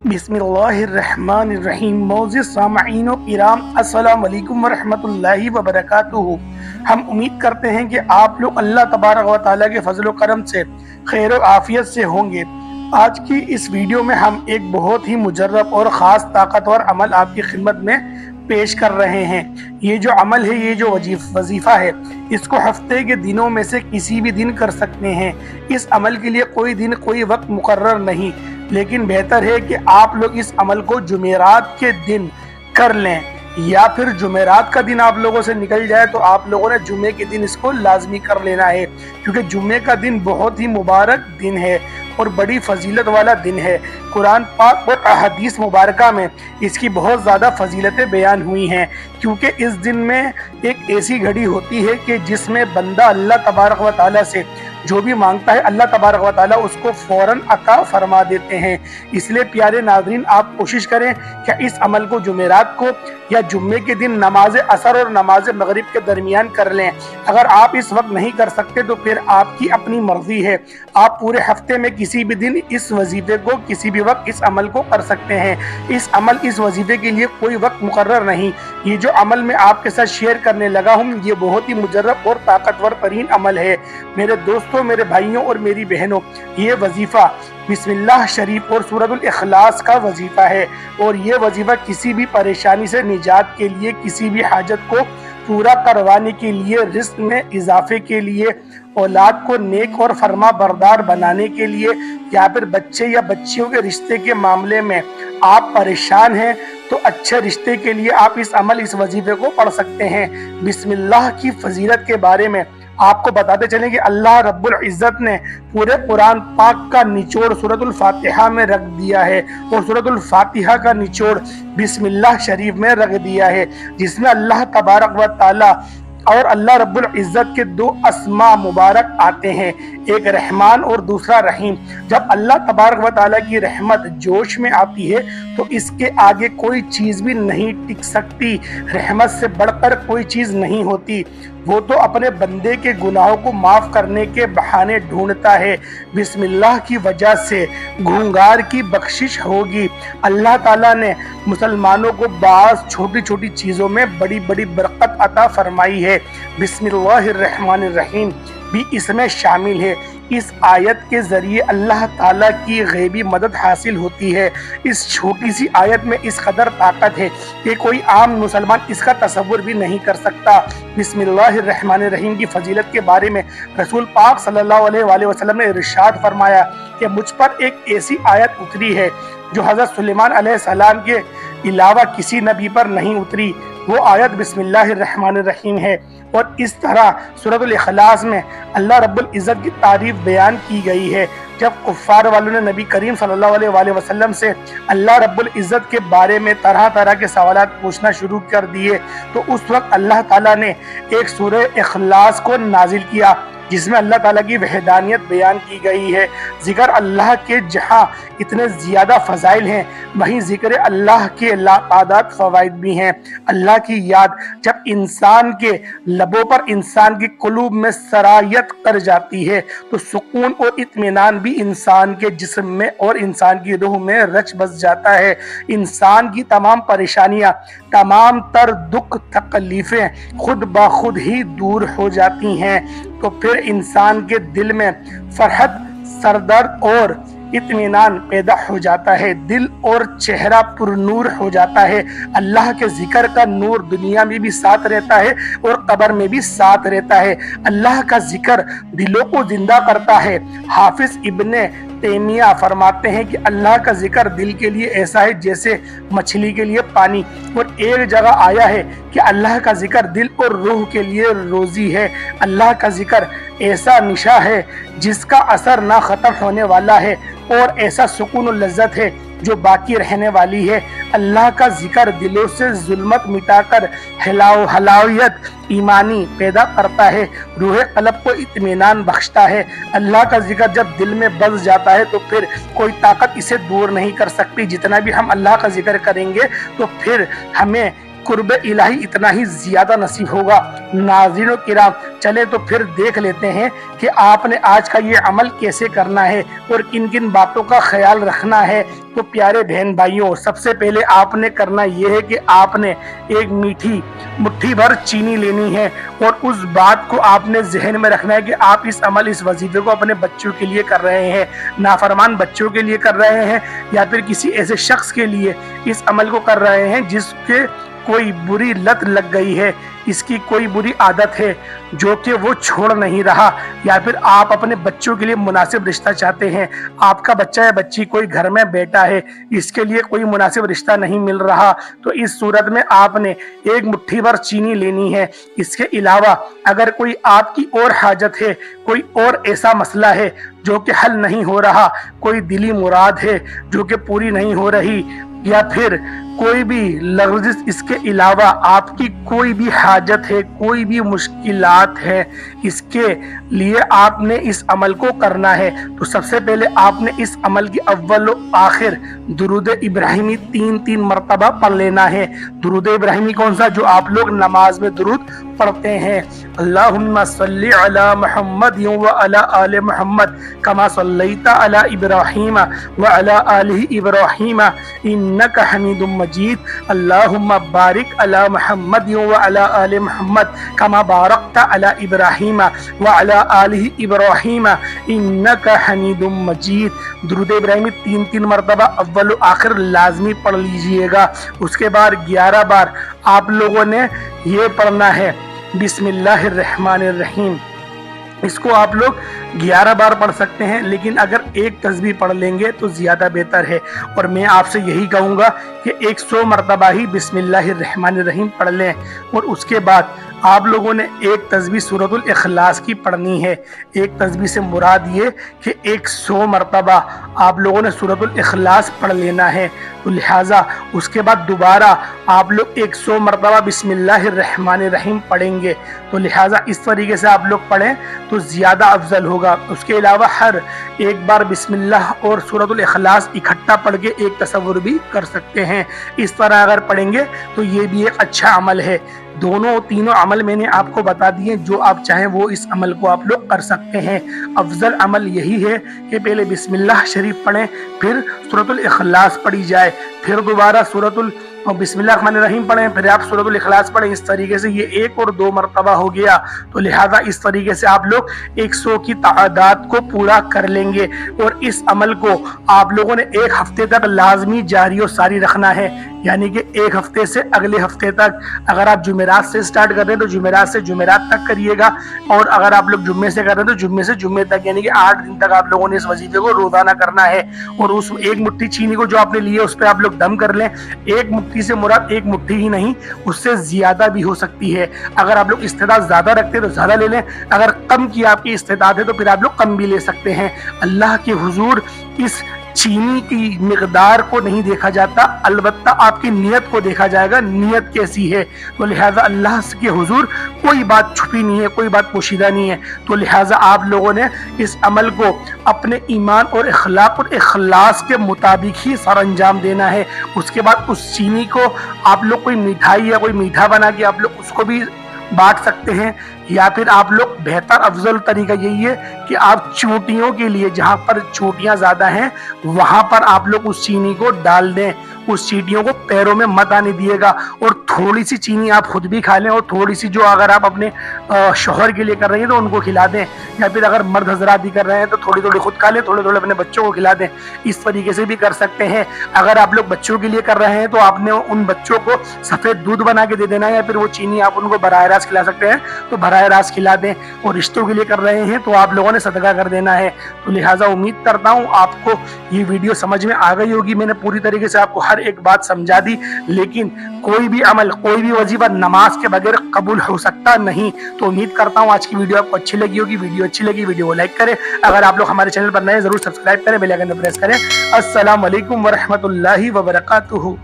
बिस्मिल्लाहिर्रहमानिर्रहीम। मोअज़्ज़िज़ सामईन व किराम, अस्सलामु अलैकुम व रहमतुल्लाहि व बरकातुहू। हम उम्मीद करते हैं कि आप लोग अल्लाह तबारक व तआला के फजल व करम से खैर व आफियत से होंगे। आज की इस वीडियो में हम एक बहुत ही मुजर्रब और ख़ास ताकतवर अमल आपकी खिदमत में पेश कर रहे हैं। ये जो अमल है, ये जो वजीफ़ा है, इसको हफ्ते के दिनों में से किसी भी दिन कर सकते हैं। इस अमल के लिए कोई दिन कोई वक्त मुकर्रर नहीं, लेकिन बेहतर है कि आप लोग इस अमल को जुमेरात के दिन कर लें, या फिर जुमेरात का दिन आप लोगों से निकल जाए तो आप लोगों ने जुमे के दिन इसको लाजमी कर लेना है, क्योंकि जुमे का दिन बहुत ही मुबारक दिन है और बड़ी फजीलत वाला दिन है। कुरान पाक और अहदीस मुबारका में इसकी बहुत ज़्यादा फजीलतें बयान हुई हैं, क्योंकि इस दिन में एक ऐसी घड़ी होती है कि जिसमें बंदा अल्लाह तबारक व तआला से जो भी मांगता है, अल्लाह तबारक व तआला उसको फ़ौरन अता फरमा देते हैं। इसलिए प्यारे नाज़रीन, आप कोशिश करें कि इस अमल को जुमेरात को या जुम्मे के दिन नमाज असर और नमाज मगरिब के दरमियान कर लें। अगर आप इस वक्त नहीं कर सकते तो फिर आपकी अपनी मर्जी है, आप पूरे हफ्ते में किसी भी दिन इस वजीफे को, किसी भी वक्त इस अमल को कर सकते हैं। इस वजीफे के लिए कोई वक्त मुकर्रर नहीं। ये जो अमल मैं आपके साथ शेयर करने लगा हूँ, ये बहुत ही मुजर्रब और ताकतवर तरीन अमल है। मेरे दोस्तों, मेरे भाइयों और मेरी बहनों, ये वजीफा बिस्मिल्लाह शरीफ और सूरतुल इखलास का वजीफा है, और ये वजीफा किसी भी परेशानी से निजात के लिए, किसी भी हाजत को पूरा करवाने के लिए, रिस्क में इजाफे के लिए, औलाद को नेक और फरमा बरदार बनाने के लिए, या फिर बच्चे या बच्चियों के रिश्ते के मामले में आप परेशान हैं तो अच्छे रिश्ते के लिए आप इस वजीफे को पढ़ सकते हैं। बिस्मिल्लाह की फजीलत के बारे में आपको बताते चलें कि अल्लाह रब्बुल इज़्ज़त ने पूरे कुरान पाक का निचोड़ सूरतुल फातिहा में रख दिया है, और सूरतुल फातिहा का निचोड़ बिस्मिल्लाह शरीफ में रख दिया है, जिसमें अल्लाह तबारक व तआला और अल्लाह रब्बुल इज़्ज़त के दो अस्मा मुबारक आते हैं, एक रहमान और दूसरा रहीम। जब अल्लाह तबारक व तआला की रहमत जोश में आती है तो इसके आगे कोई चीज़ भी नहीं टिक सकती। रहमत से बढ़कर कोई चीज़ नहीं होती। वो तो अपने बंदे के गुनाहों को माफ़ करने के बहाने ढूंढता है। बिस्मिल्लाह की वजह से गुनहगार की बख्शिश होगी। अल्लाह ताला ने मुसलमानों को बाज़ छोटी छोटी चीज़ों में बड़ी बड़ी बरकत अता फरमाई है। बिस्मिल्लाहिर्रहमानिर्रहीम भी इसमें शामिल है। इस आयत के ज़रिए अल्लाह ताला की गैबी मदद हासिल होती है। इस छोटी सी आयत में इस कदर ताकत है कि कोई आम मुसलमान इसका तसव्वुर भी नहीं कर सकता। बिस्मिल्लाहिर्रहमानिर्रहीम की फजीलत के बारे में रसूल पाक सल्लल्लाहु अलैहि वसल्लम ने इरशाद फरमाया कि मुझ पर एक ऐसी आयत उतरी है जो हज़रत सुलेमान अलैहिस्सलाम के अलावा किसी नबी पर नहीं उतरी। वो आयत बिस्मिल्लाहिर्रहमानिर्रहीम है, और इस तरह सूरतुल इखलास में अल्लाह रब्बुल इज़्ज़त की तारीफ बयान की गई है। जब कुफ़ार वालों ने नबी करीम सल्लल्लाहु अलैहि वसल्लम से अल्लाह रब्बुल इज़्ज़त के बारे में तरह तरह के सवालात पूछना शुरू कर दिए, तो उस वक्त अल्लाह ताला ने एक सूरह इखलास को नाजिल किया, जिसमें अल्लाह ताला की वहदानियत बयान की गई है। ज़िक्र अल्लाह के जहाँ इतने ज़्यादा फ़ज़ाइल हैं, वहीं ज़िक्र अल्लाह के लातादाद फ़वाइद भी हैं। अल्लाह की याद जब इंसान के लबों पर, इंसान की कुलूब में सरायत कर जाती है, तो सुकून और इत्मीनान भी इंसान के जिस्म में और इंसान की रूह में रच बस जाता है। इंसान की तमाम परेशानियाँ, तमाम तर दुख तकलीफ़ें खुद ब खुद ही दूर हो जाती हैं। तो फिर इंसान के दिल में फरहत, सरदर्द और इत्मीनान पैदा हो जाता है। दिल और चेहरा पुरनूर हो जाता है। अल्लाह के जिक्र का नूर दुनिया में भी साथ रहता है और कब्र में भी साथ रहता है। अल्लाह का जिक्र दिलों को जिंदा करता है। हाफिज इब्ने तैमिया फरमाते हैं कि अल्लाह का जिक्र दिल के लिए ऐसा है जैसे मछली के लिए पानी, और एक जगह आया है कि अल्लाह का जिक्र दिल और रूह के लिए रोज़ी है। अल्लाह का जिक्र ऐसा निशा है जिसका असर ना ख़त्म होने वाला है, और ऐसा सुकून और लज्जत है जो बाकी रहने वाली है। अल्लाह का जिक्र दिलों से जुल्मत मिटाकर हलावियत ईमानी पैदा करता है, रूह कल्ब को इत्मीनान बख्शता है। अल्लाह का जिक्र जब दिल में बस जाता है तो फिर कोई ताकत इसे दूर नहीं कर सकती। जितना भी हम अल्लाह का जिक्र करेंगे तो फिर हमें कुर्ब इलाही इतना ही ज्यादा नसीब होगा। नाज़रीन किराम, चले तो फिर देख लेते हैं कि आपने आज का ये अमल कैसे करना है और किन किन बातों का ख्याल रखना है। तो प्यारे बहन भाइयों, सबसे पहले आपने करना ये है कि आपने एक मीठी मुट्ठी भर चीनी लेनी है और उस बात को आपने जहन में रखना है कि आप इस अमल, इस वजीफे को अपने बच्चों के लिए कर रहे हैं, नाफरमान बच्चों के लिए कर रहे हैं, या फिर किसी ऐसे शख्स के लिए इस अमल को कर रहे हैं जिसके कोई बुरी लत लग गई है, इसकी कोई बुरी आदत है जो कि वो छोड़ नहीं रहा, या फिर आप अपने बच्चों के लिए मुनासिब रिश्ता चाहते हैं। आपका बच्चा या बच्ची कोई घर में बैठा है, इसके लिए कोई मुनासिब रिश्ता नहीं मिल रहा, तो इस सूरत में आपने एक मुट्ठी भर चीनी लेनी है। इसके अलावा अगर कोई आपकी और हाजत है, कोई और ऐसा मसला है जो कि हल नहीं हो रहा, कोई दिली मुराद है जो कि पूरी नहीं हो रही, या फिर कोई भी लफ्ज़, इसके अलावा आपकी कोई भी हाजत है, कोई भी मुश्किलात है, इसके लिए आपने इस अमल को करना है। तो सबसे पहले आपने इस अमल की अव्वल व आखिर दुरूद इब्राहिमी 3 मरतबा पढ़ लेना है। दुरूद इब्राहिमी कौन सा? जो आप लोग नमाज में दुरूद पढ़ते हैं, अल्लाहुम्मा सल्ली अला मुहम्मद व अला आले मुहम्मद कमा सल्लैता अला इब्राहीम व अला आलि इब्राहीम इन्नका हमीदुम मजीद, अल्लाहुम्मा बारिक अला मुहम्मद व अला आले मुहम्मद कमा बारकता अला इब्राहीम व अला आलि इब्राहीम इन्नका हमीदुम मजीद। दुरूद इब्राहिमी 3 मरतबा अव्वल व आखिर लाजमी पढ़ लीजिएगा। उसके बाद 11 बार आप लोगों ने ये पढ़ना है बिस्मिल्लाहिर्रहमानिर्रहीम। इसको आप लोग 11 बार पढ़ सकते हैं, लेकिन अगर एक तस्बीह पढ़ लेंगे तो ज़्यादा बेहतर है। और मैं आपसे यही कहूँगा कि 100 मरतबा ही बिस्मिल्लाहिर्रहमानिर्रहीम पढ़ लें। और उसके बाद आप लोगों ने एक तस्बीह सूरतुल इखलास की पढ़नी है। एक तस्बीह से मुराद ये कि 100 मरतबा आप लोगों ने सूरतुल इखलास पढ़ लेना है। तो लिहाजा उसके बाद दोबारा आप लोग 100 मरतबा बिस्मिल्लाहिर्रहमानिर्रहीम पढ़ेंगे। तो लिहाजा इस तरीके से आप लोग पढ़ें तो ज़्यादा अफजल होगा। उसके अलावा हर एक बार बिस्मिल्लाह और सूरतुल इखलास इकट्ठा पढ़ के एक तसव्वुर भी कर सकते हैं। इस तरह अगर पढ़ेंगे तो ये भी एक अच्छा अमल है। तीनों अमल मैंने आपको बता दिए, जो आप चाहें वो इस अमल को आप लोग कर सकते हैं। अफजल अमल यही है कि पहले बिस्मिल्लाह शरीफ पढ़ें, फिर सूरतुल इखलास पढ़ी जाए, फिर दोबारा सूरतुल बिस्मिल्लाहिर्रहमानिर्रहीम पढ़ें, फिर आप सूरतुल इखलास पढ़ें। इस तरीके से ये 1 और 2 मरतबा हो गया। तो लिहाजा इस तरीके से आप लोग 100 की तादाद को पूरा कर लेंगे। और इस अमल को आप लोगों ने 1 हफ्ते तक लाजमी जारी और सारी रखना है, यानी कि 1 हफ्ते से अगले हफ्ते तक। अगर आप जुमेरात से स्टार्ट कर रहे हैं तो जुमेरात से जुमेरात तक करिएगा, और अगर आप लोग जुम्मे से कर रहे हैं तो जुम्मे से जुम्मे तक, यानी कि 8 दिन तक आप लोगों ने इस वजीफे को रोजाना करना है। और उस एक मुट्ठी चीनी को जो आपने लिए उस पर आप लोग दम कर लें। एक मुट्ठी से मुराद एक मुट्ठी ही नहीं, उससे ज्यादा भी हो सकती है। अगर आप लोग इस्तेदाद ज्यादा रखते हैं तो ज्यादा ले लें, अगर कम की आपकी इस्तेदाद है तो फिर आप लोग कम भी ले सकते हैं। अल्लाह के हुजूर इस चीनी की मिकदार को नहीं देखा जाता, अलबत्ता आपकी नियत को देखा जाएगा, नियत कैसी है। तो लिहाजा अल्लाह के हुजूर कोई बात छुपी नहीं है, कोई बात पोशीदा नहीं है। तो लिहाजा आप लोगों ने इस अमल को अपने ईमान और इखलाक और इखलास के मुताबिक ही सर अंजाम देना है। उसके बाद उस चीनी को आप लोग कोई मिठाई या कोई मीठा बना के आप लोग उसको भी बांट सकते हैं, या फिर आप लोग बेहतर अफजल तरीका यही है कि आप चोटियों के लिए, जहाँ पर चोटियाँ ज़्यादा हैं वहाँ पर आप लोग उस चीनी को डाल दें। उस चीटियों को पैरों में मत आने दिएगा, और थोड़ी सी चीनी आप खुद भी खा लें, और थोड़ी सी जो अगर आप अपने शौहर के लिए कर रहे हैं तो उनको खिला दें, या फिर अगर मर्द हजरात भी कर रहे हैं तो थोड़ी थोड़ी खुद खा लें, थोड़े थोड़े अपने बच्चों को खिला दें। इस तरीके से भी कर सकते हैं। अगर आप लोग बच्चों के लिए कर रहे हैं तो आपने उन बच्चों को सफ़ेद दूध बना के दे देना है, या फिर वो चीनी आप उनको बराह रास्त खिला सकते हैं तो बराह रास्त खिला दें। और रिश्तों के लिए कर रहे हैं तो आप लोगों ने सदका कर देना है। तो लिहाजा उम्मीद करता हूँ आपको ये वीडियो समझ में आ गई होगी। मैंने पूरी तरीके से आपको हर एक बात समझा दी, लेकिन कोई भी अमल, कोई भी वजीफा नमाज के बगैर कबूल हो सकता नहीं। तो उम्मीद करता हूँ आज की वीडियो आपको अच्छी लगी होगी। वीडियो अच्छी लगी वीडियो को लाइक करें, अगर आप लोग हमारे चैनल पर नए जरूर सब्सक्राइब करें, बेल आइकन प्रेस करें। अस्सलाम वालेकुम व रहमतुल्लाहि व बरकातुहू।